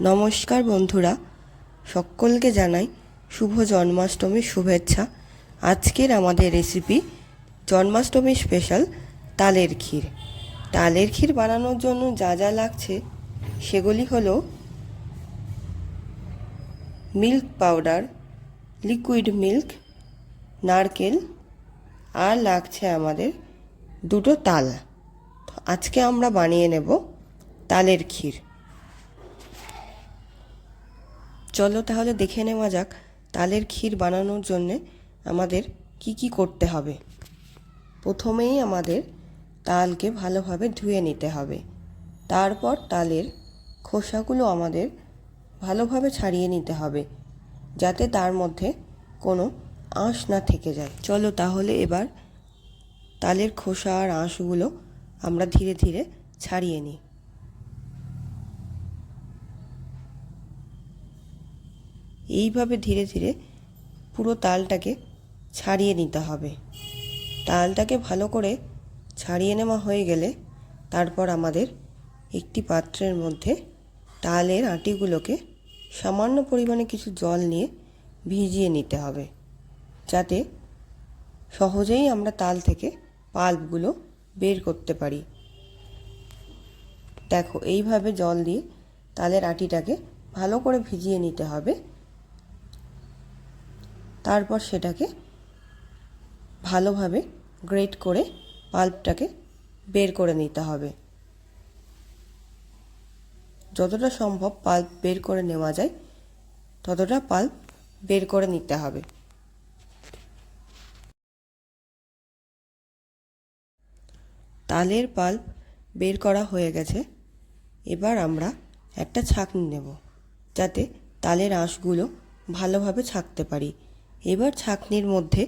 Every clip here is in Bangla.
নমস্কার বন্ধুরা, সকলকে জানাই শুভ জন্মাষ্টমীর শুভেচ্ছা। আজকের আমাদের রেসিপি জন্মাষ্টমী স্পেশাল তালের ক্ষীর। তালের ক্ষীর বানানোর জন্য যা যা লাগছে সেগুলি হলো মিল্ক পাউডার, লিকুইড মিল্ক, নারকেল, আর লাগছে আমাদের দুটো তাল। আজকে আমরা বানিয়ে নেব তালের ক্ষীর। চলো তাহলে দেখে নেওয়া যাক তালের ক্ষীর বানানোর জন্যে আমাদের কি কি করতে হবে। প্রথমেই আমাদের তালকে ভালোভাবে ধুয়ে নিতে হবে। তারপর তালের খোসাগুলো আমাদের ভালোভাবে ছাড়িয়ে নিতে হবে, যাতে তার মধ্যে কোনো আঁশ না থেকে যায়। চলো তাহলে এবার তালের খোসা আর আঁশগুলো আমরা ধীরে ধীরে ছাড়িয়ে নিই। এইভাবে ধীরে ধীরে পুরো তালটাকে ছাড়িয়ে নিতে হবে। তালটাকে ভালো করে ছাড়িয়ে নেওয়া হয়ে গেলে তারপর আমাদের একটি পাত্রের মধ্যে তালের আটিগুলোকে সামান্য পরিমাণে কিছু জল নিয়ে ভিজিয়ে নিতে হবে, যাতে সহজেই আমরা তাল থেকে পাল্পগুলো বের করতে পারি। দেখো, এইভাবে জল দিয়ে তালের আটিটাকে ভালো করে ভিজিয়ে নিতে হবে। তারপর সেটাকে ভালোভাবে গ্রেট করে পাল্পটাকে বের করে নিতে হবে। যতটা সম্ভব পাল্প বের করে নেওয়া যায় ততটা পাল্প বের করে নিতে হবে। তালের পাল্প বের করা হয়ে গেছে। এবার আমরা একটা ছাঁকনি নেব, যাতে তালের আঁশগুলো ভালোভাবে ছাঁকতে পারি। এবার ছাঁকনির মধ্যে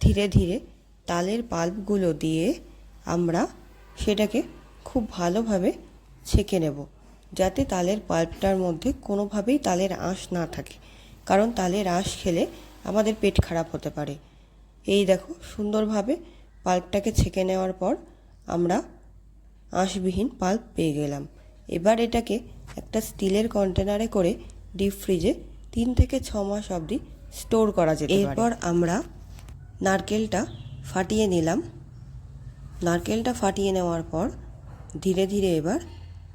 ধীরে ধীরে তালের পাল্পগুলো দিয়ে আমরা সেটাকে খুব ভালোভাবে ছেঁকে নেব, যাতে তালের পাল্পটার মধ্যে কোনোভাবেই তালের আঁশ না থাকে, কারণ তালের আঁশ খেলে আমাদের পেট খারাপ হতে পারে। এই দেখো, সুন্দরভাবে পাল্পটাকে ছেঁকে নেওয়ার পর আমরা আঁশবিহীন পাল্প পেয়ে গেলাম। এবার এটাকে একটা স্টিলের কন্টেনারে করে ডিপ ফ্রিজে 3 থেকে 6 মাস অবধি স্টোর করা যেতে পারে। এরপর আমরা নারকেলটা ফাটিয়ে নিলাম। নারকেলটা ফাটিয়ে নেওয়ার পর ধীরে ধীরে এবার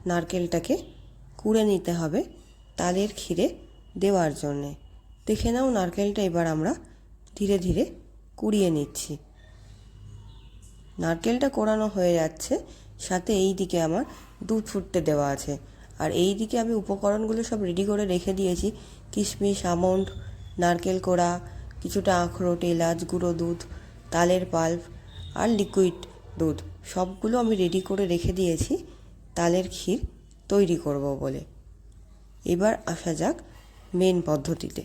নারকেলটাকে কুড়ে নিতে হবে তালের ক্ষীরে দেওয়ার জন্যে। দেখে নাও, নারকেলটা এবার আমরা ধীরে ধীরে কুড়িয়ে নিচ্ছি। নারকেলটা কোড়ানো হয়ে যাচ্ছে, সাথে এই দিকে আমার দুধ ফুটতে দেওয়া আছে। আর এই দিকে আমি উপকরণগুলো সব রেডি করে রেখে দিয়েছি। কিশমিশ, আমন্ড, নারকেল কোড়া, কিছুটা আখরোট, এলাচ, গুঁড়ো দুধ, তালের পাল্প আর লিকুইড দুধ সবগুলো আমি রেডি করে রেখে দিয়েছি তালের ক্ষীর তৈরি করব বলে। এবার আসা যাক মেন পদ্ধতিতে।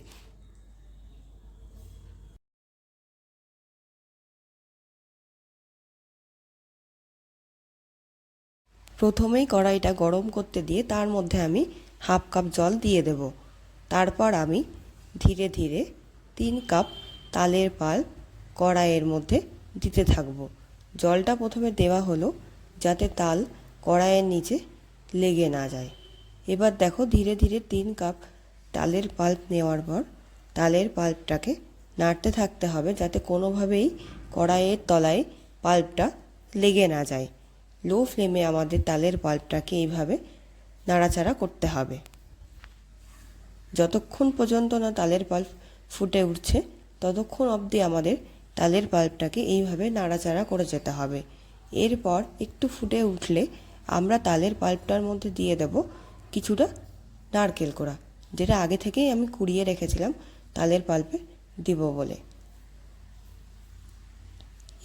প্রথমেই কড়াইটা গরম করতে দিয়ে তার মধ্যে আমি হাফ কাপ জল দিয়ে দেব। তারপর আমি ধীরে ধীরে 3 কাপ তালের পাল্প কড়াইয়ের মধ্যে দিতে থাকব। জলটা প্রথমে দেওয়া হলো যাতে তাল কড়াইয়ের নিচে লেগে না যায়। এবার দেখো, ধীরে ধীরে 3 কাপ তালের পাল্প নেওয়ার পর তালের পাল্পটাকে নাড়তে থাকতে হবে, যাতে কোনোভাবেই কড়াইয়ের তলায় পাল্পটা লেগে না যায়। লো ফ্লেমে আমাদের তালের পাল্পটাকে এইভাবে নাড়াচাড়া করতে হবে যতক্ষণ পর্যন্ত না তালের পাল্প ফুটে উঠছে, ততক্ষণ অবধি আমাদের তালের পাল্পটাকে এইভাবে নাড়াচাড়া করে যেতে হবে। এরপর একটু ফুটে উঠলে আমরা তালের পাল্পটার মধ্যে দিয়ে দেব কিছুটা নারকেল কোড়া, যেটা আগে থেকেই আমি কুড়িয়ে রেখেছিলাম তালের পাল্পে দিব বলে।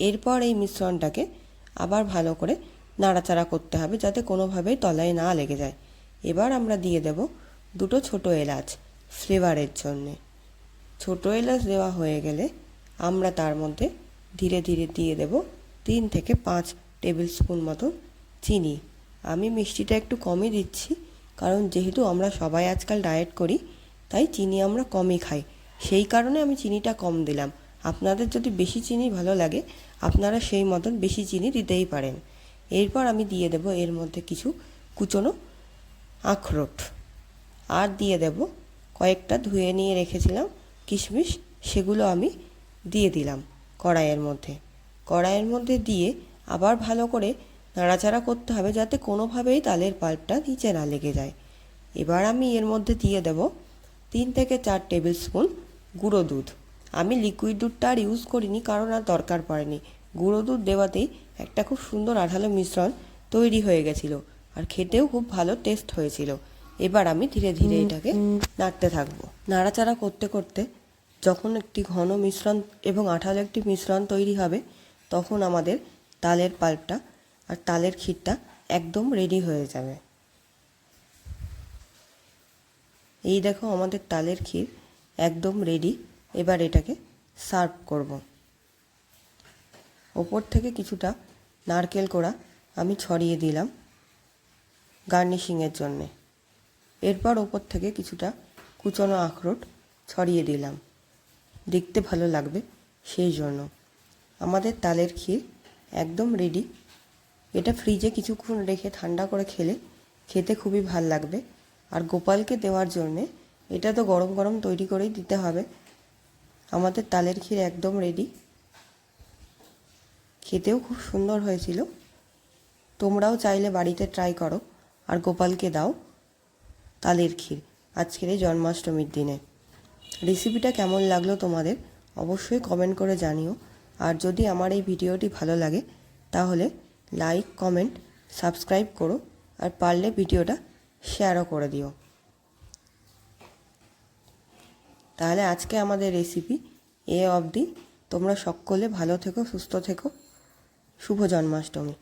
এরপর এই মিশ্রণটাকে আবার ভালো করে নাড়াচাড়া করতে হবে, যাতে কোনোভাবেই তলায় না লেগে যায়। এবার আমরা দিয়ে দেব দুটো ছোটো এলাচ ফ্লেভারের জন্যে। ছোটো এলাচ দেওয়া হয়ে গেলে আমরা তার মধ্যে ধীরে ধীরে দিয়ে দেব 3 থেকে 5 টেবিল স্পুন মতো চিনি। আমি মিষ্টিটা একটু কমই দিচ্ছি, কারণ যেহেতু আমরা সবাই আজকাল ডায়েট করি, তাই চিনি আমরা কমই খাই। সেই কারণে আমি চিনিটা কম দিলাম। আপনাদের যদি বেশি চিনি ভালো লাগে, আপনারা সেই মতন বেশি চিনি দিতেই পারেন। এরপর আমি দিয়ে দেব এর মধ্যে কিছু কুচনো আখরোট। আর দিয়ে দেব কয়েকটা ধুয়ে নিয়ে রেখেছিলাম কিশমিশ, সেগুলো আমি দিয়ে দিলাম কড়াইয়ের মধ্যে দিয়ে আবার ভালো করে নাড়াচাড়া করতে হবে যাতে কোনোভাবেই তালের পাল্পটা নিচে না লেগে যায়। এবার আমি এর মধ্যে দিয়ে দেব 3 থেকে 4 টেবিল স্পুন গুঁড়ো দুধ। আমি লিকুইড দুধটা আর ইউজ করিনি, কারণ আর দরকার পড়েনি। গুঁড়ো দুধ দেওয়াতেই একটা খুব সুন্দর আঠালো মিশ্রণ তৈরি হয়ে গেছিলো, আর খেতেও খুব ভালো টেস্ট হয়েছিল। এবার আমি ধীরে ধীরে এটাকে নাড়তে থাকবো। নাড়াচাড়া করতে করতে যখন একটি ঘন মিশ্রণ এবং আঠালো একটি মিশ্রণ তৈরি হবে, তখন আমাদের তালের পাল্পটা আর তালের ক্ষীরটা একদম রেডি হয়ে যাবে। এই দেখো আমাদের তালের ক্ষীর একদম রেডি। এবার এটাকে সার্ভ করব। ওপর থেকে কিছুটা নারকেল কোড়া আমি ছড়িয়ে দিলাম গার্নিশিংয়ের জন্যে। এরপর ওপর থেকে কিছুটা কুচনো আখরোট ছড়িয়ে দিলাম, দেখতে ভালো লাগবে সেই জন্য। আমাদের তালের ক্ষীর একদম রেডি। এটা ফ্রিজে কিছুক্ষণ রেখে ঠান্ডা করে খেতে খুবই ভাল লাগবে। আর গোপালকে দেওয়ার জন্যে এটা তো গরম গরম তৈরি করেই দিতে হবে। আমাদের তালের ক্ষীর একদম রেডি, খেতেও খুব সুন্দর হয়েছিল। তোমরাও চাইলে বাড়িতে ট্রাই করো আর গোপালকে দাও তালের ক্ষীর আজকের এই জন্মাষ্টমীর দিনে। রেসিপিটা কেমন লাগলো তোমাদের অবশ্যই কমেন্ট করে জানিও। আর যদি আমার এই ভিডিওটি ভালো লাগে তাহলে লাইক, কমেন্ট, সাবস্ক্রাইব করো, আর পারলে ভিডিওটা শেয়ারও করে দিও। তাহলে আজকে আমাদের রেসিপি অবধি। তোমরা সকলে ভালো থেকো, সুস্থ থেকো। শুভ জন্মাষ্টমী।